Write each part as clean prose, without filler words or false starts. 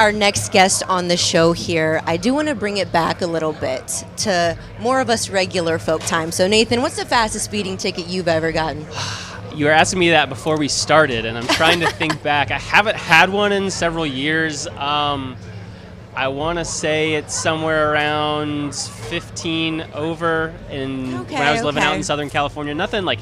our next guest on the show here, I do want to bring it back a little bit to more of us regular folk time. So Nathan, what's the fastest speeding ticket you've ever gotten? You were asking me that before we started, and I'm trying to think back. I haven't had one in several years. I want to say it's somewhere around 15 over when I was living out in Southern California. Nothing like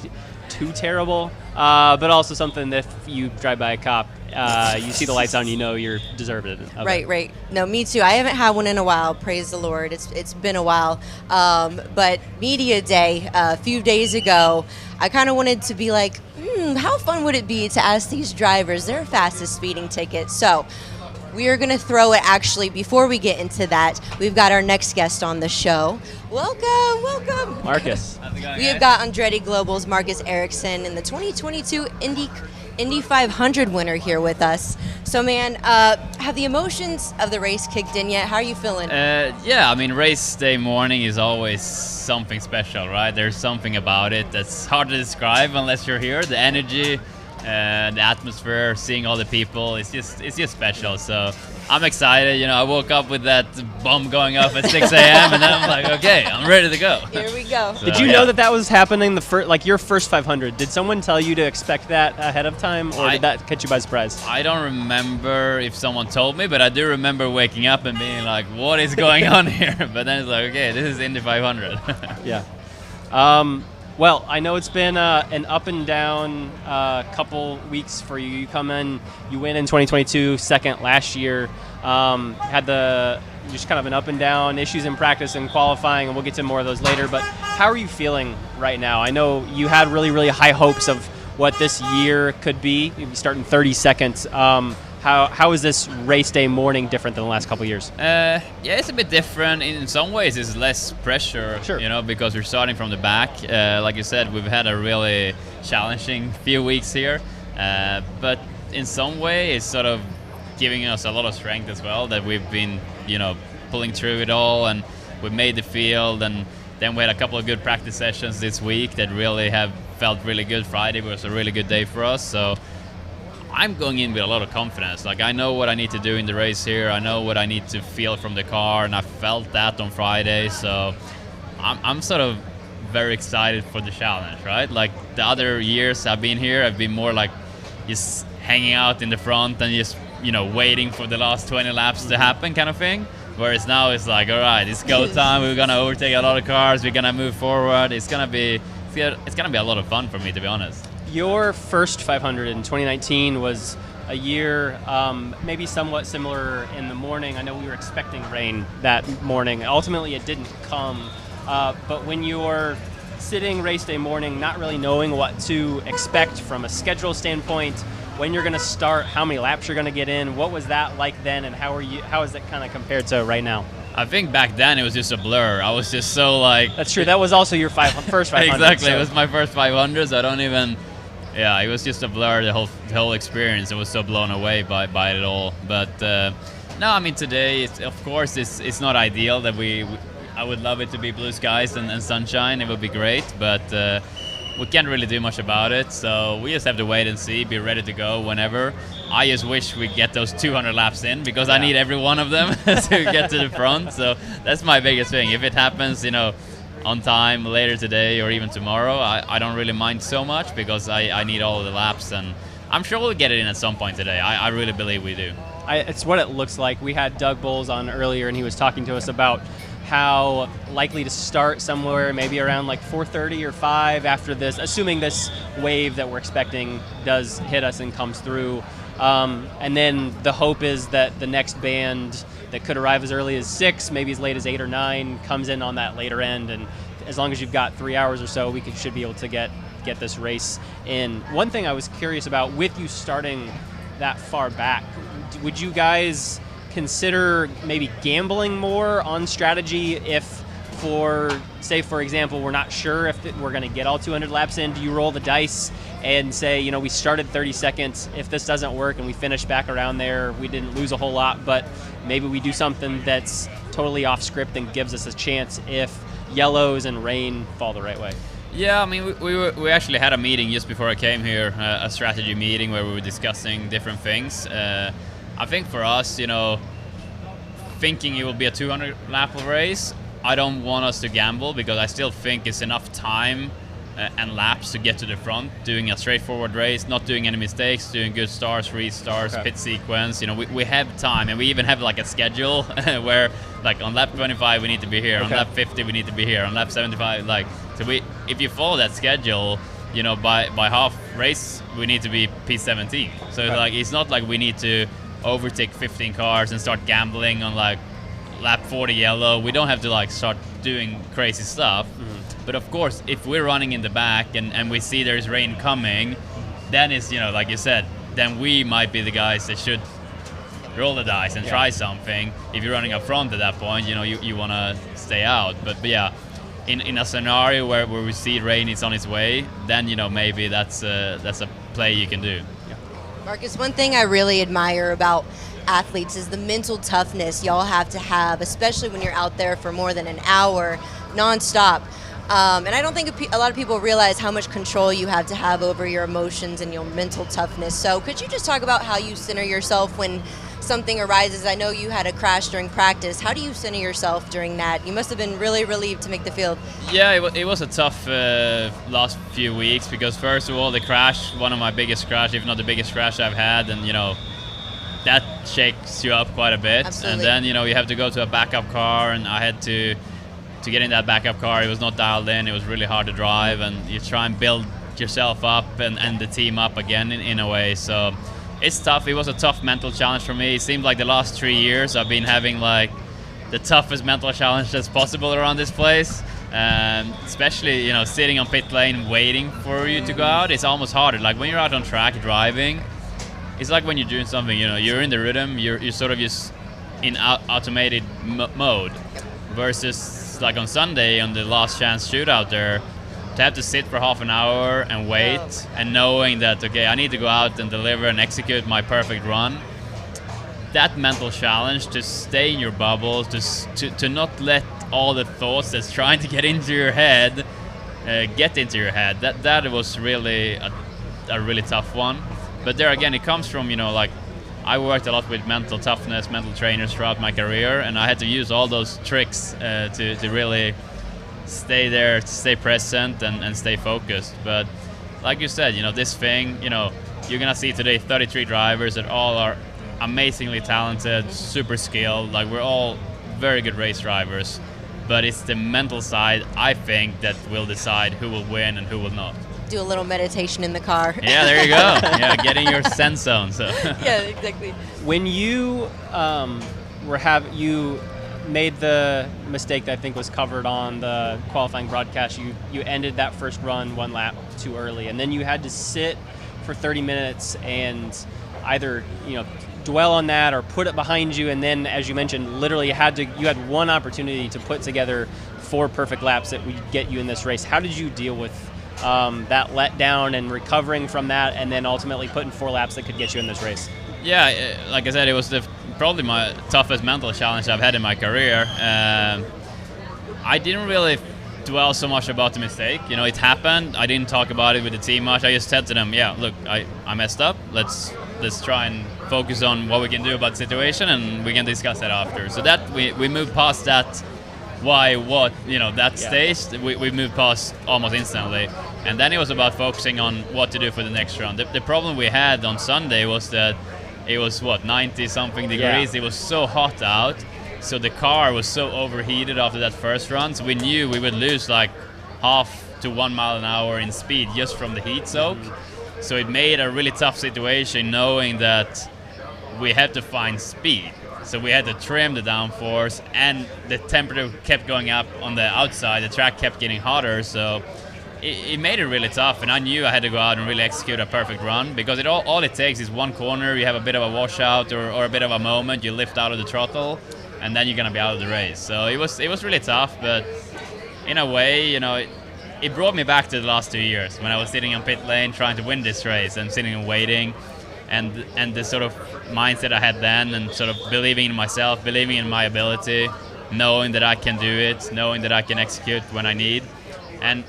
too terrible, but also something that if you drive by a cop, you see the lights on, you know you're deserving of it. Right. No, me too. I haven't had one in a while. Praise the Lord. It's been a while. But media day a few days ago, I kind of wanted to be like, how fun would it be to ask these drivers their fastest speeding ticket? So we are going to throw it. Actually, before we get into that, we've got our next guest on the show. Welcome. Marcus. We have got Andretti Global's Marcus Ericcson and the 2022 Indy 500 winner here with us. So, man, have the emotions of the race kicked in yet? How are you feeling? Yeah, I mean, race day morning is always something special, right? There's something about it that's hard to describe unless you're here. The energy, the atmosphere, seeing all the people, it's just special. So I'm excited. I woke up with that bomb going off at 6 a.m. and then I'm like, okay, I'm ready to go. Here we go. So, did you know that was happening your first 500? Did someone tell you to expect that ahead of time, or did that catch you by surprise? I don't remember if someone told me, but I do remember waking up and being like, what is going on here? But then it's like, okay, this is Indy 500. Yeah. Well, I know it's been an up and down couple weeks for you. You come in, you win in 2022, second last year. Had just kind of an up and down issues in practice and qualifying, and we'll get to more of those later. But how are you feeling right now? I know you had really, really high hopes of what this year could be. You'll be starting 32nd. How is this race day morning different than the last couple of years? Yeah, it's a bit different. In some ways, it's less pressure, sure. Because we're starting from the back. Like you said, we've had a really challenging few weeks here. But in some way, it's sort of giving us a lot of strength as well, that we've been, pulling through it all, and we've made the field, and then we had a couple of good practice sessions this week that really have felt really good. Friday was a really good day for us, so I'm going in with a lot of confidence. Like, I know what I need to do in the race here. I know what I need to feel from the car, and I felt that on Friday. So I'm sort of very excited for the challenge, right? Like the other years I've been here, I've been more like just hanging out in the front and just, waiting for the last 20 laps to happen kind of thing. Whereas now it's like, all right, it's go time. We're going to overtake a lot of cars. We're going to move forward. It's going to be a lot of fun for me, to be honest. Your first 500 in 2019 was a year maybe somewhat similar in the morning. I know we were expecting rain that morning. Ultimately, it didn't come. But when you're sitting race day morning, not really knowing what to expect from a schedule standpoint, when you're going to start, how many laps you're going to get in, what was that like then, and how is it kind of compared to right now? I think back then it was just a blur. I was just so like... That's true. That was also your first 500. Exactly. So. It was my first 500. So I don't even... Yeah, it was just a blur, the whole experience. I was so blown away by it all. But no, I mean, today, of course, it's not ideal that I would love it to be blue skies and sunshine. It would be great, but we can't really do much about it. So we just have to wait and see, be ready to go whenever. I just wish we get those 200 laps in, because I need every one of them to get to the front. So that's my biggest thing. If it happens, on time later today or even tomorrow, I don't really mind so much, because I need all of the laps, and I'm sure we'll get it in at some point today. I really believe we do. It's what it looks like. We had Doug Bowles on earlier, and he was talking to us about how likely to start somewhere maybe around like 4:30 or 5 after this, assuming this wave that we're expecting does hit us and comes through. And then the hope is that the next band that could arrive as early as 6, maybe as late as 8 or 9, comes in on that later end. And as long as you've got 3 hours or so, we should be able to get this race in. One thing I was curious about, with you starting that far back, would you guys consider maybe gambling more on strategy if, for example, we're not sure if we're going to get all 200 laps in? Do you roll the dice and say, we started 30 seconds. If this doesn't work and we finish back around there, we didn't lose a whole lot, but maybe we do something that's totally off script and gives us a chance if yellows and rain fall the right way? Yeah, I mean, we actually had a meeting just before I came here, a strategy meeting where we were discussing different things. I think for us, thinking it will be a 200 lap race, I don't want us to gamble because I still think it's enough time and laps to get to the front, doing a straightforward race, not doing any mistakes, doing good starts, restarts, Okay. pit sequence. We have time, and we even have like a schedule where like on lap 25 we need to be here, on Okay. lap 50 we need to be here, on lap 75 if you follow that schedule, by half race we need to be P17. So Okay. like it's not like we need to overtake 15 cars and start gambling on like lap 40 yellow. We don't have to like start doing crazy stuff. But of course, if we're running in the back and we see there's rain coming, then it's, like you said, then we might be the guys that should roll the dice and try something. If you're running up front at that point, you want to stay out. But yeah, in a scenario where we see rain is on its way, then, maybe that's a play you can do. Marcus, one thing I really admire about athletes is the mental toughness y'all have to have, especially when you're out there for more than an hour nonstop. And I don't think a lot of people realize how much control you have to have over your emotions and your mental toughness. So could you just talk about how you center yourself when something arises? I know you had a crash during practice. How do you center yourself during that? You must have been really relieved to make the field. Yeah, it was a tough last few weeks because first of all, the crash, one of my biggest crash, if not the biggest crash I've had, and that shakes you up quite a bit. Absolutely. And then you have to go to a backup car, and I had to get in that backup car. It was not dialed in. It was really hard to drive, and you try and build yourself up and the team up again in a way. So it's tough. It was a tough mental challenge for me. It seemed like the last 3 years I've been having like the toughest mental challenge that's possible around this place. Especially sitting on pit lane waiting for you to go out. It's almost harder. Like when you're out on track driving, it's like when you're doing something. You're in the rhythm. You're sort of just in automated mode. Versus like on Sunday on the last chance shootout there, to have to sit for half an hour and wait, and knowing that okay, I need to go out and deliver and execute my perfect run. That mental challenge to stay in your bubble, to not let all the thoughts that's trying to get into your head get into your head. That was really a really tough one. But there again, it comes from like I worked a lot with mental toughness, mental trainers throughout my career, and I had to use all those tricks to really stay there, to stay present and stay focused. But like you said, this thing, you're gonna see today 33 drivers that all are amazingly talented, super skilled. Like we're all very good race drivers, but it's the mental side, I think, that will decide who will win and who will not. Do a little meditation in the car. Yeah, there you go. Yeah, get in your zen zone. So. Yeah, exactly. When you you made the mistake that I think was covered on the qualifying broadcast, you ended that first run one lap too early, and then you had to sit for 30 minutes and either dwell on that or put it behind you, and then as you mentioned, literally you had one opportunity to put together 4 perfect laps that would get you in this race. How did you deal with that letdown and recovering from that, and then ultimately putting 4 laps that could get you in this race? Yeah, like I said, it was probably my toughest mental challenge I've had in my career. I didn't really dwell so much about the mistake. It happened. I didn't talk about it with the team much. I just said to them, yeah, look, I messed up. Let's try and focus on what we can do about the situation, and we can discuss that after. So that we moved past that stage. We moved past almost instantly. And then it was about focusing on what to do for the next round. The problem we had on Sunday was that it was 90-something degrees. Yeah. It was so hot out. So the car was so overheated after that first run. So we knew we would lose like half to 1 mile an hour in speed just from the heat soak. So it made a really tough situation knowing that we had to find speed. So we had to trim the downforce, and the temperature kept going up on the outside. The track kept getting hotter, so it made it really tough. And I knew I had to go out and really execute a perfect run, because all it takes is one corner. You have a bit of a washout or a bit of a moment. You lift out of the throttle, and then you're gonna be out of the race. So it was really tough, but in a way, it brought me back to the last 2 years when I was sitting on pit lane trying to win this race and sitting and waiting. And the sort of mindset I had then, and sort of believing in myself, believing in my ability, knowing that I can do it, knowing that I can execute when I need. And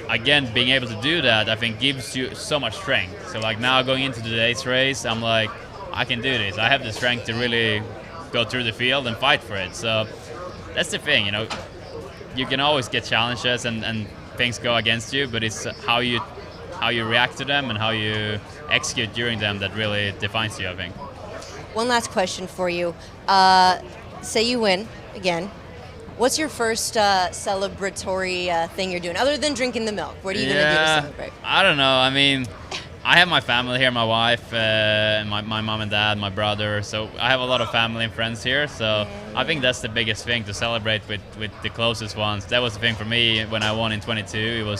again, being able to do that, I think gives you so much strength. So like now going into today's race, I'm like, I can do this. I have the strength to really go through the field and fight for it. So that's the thing, you know. You can always get challenges and things go against you, but it's how you react to them and how you execute during them that really defines you, I think. One last question for you. Say you win again. What's your first celebratory thing you're doing, other than drinking the milk? What are you going to do to celebrate? I don't know. I mean, I have my family here, my wife, my mom and dad, my brother. So I have a lot of family and friends here. So I think that's the biggest thing, to celebrate with the closest ones. That was the thing for me when I won in 22.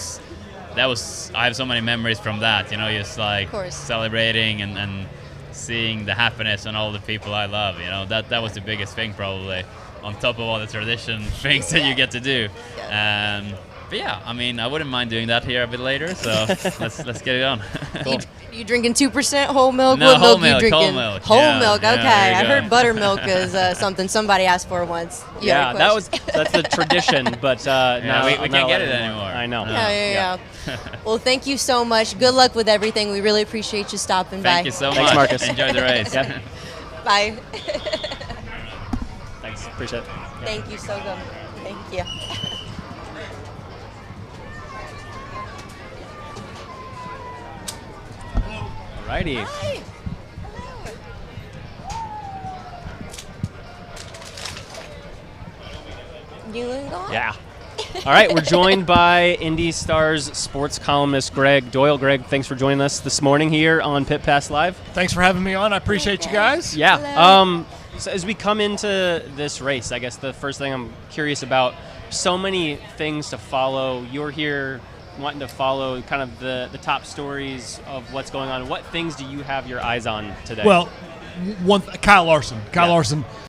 I have so many memories from that, you know, just like celebrating and seeing the happiness on all the people I love. You know, that was the biggest thing probably, on top of all the tradition things that you get to do. But yeah, I mean, I wouldn't mind doing that here a bit later, so let's get it on. Cool. You drinking 2% whole milk? No, what whole milk you drinking? whole milk. Whole milk, okay. Yeah, I heard buttermilk is something somebody asked for once. That's the tradition, but now we can't get it anymore. I know. Yeah. Well, thank you so much. Good luck with everything. We really appreciate you stopping by. Thank you so much. Thanks, Marcus. Enjoy the race. Bye. Thanks. Appreciate it. Thank you so much. Thank you. Alrighty. Hi. Hello. You and gone? Yeah. All right, we're joined by IndyStar's sports columnist Greg Doyle. Greg, thanks for joining us this morning here on Pit Pass Live. Thanks for having me on. I appreciate you guys. Yeah. Hello. So as we come into this race, I guess the first thing I'm curious about, so many things to follow. You're here wanting to follow kind of the top stories of what's going on. What things do you have your eyes on today? Well, Kyle Larson. Kyle Larson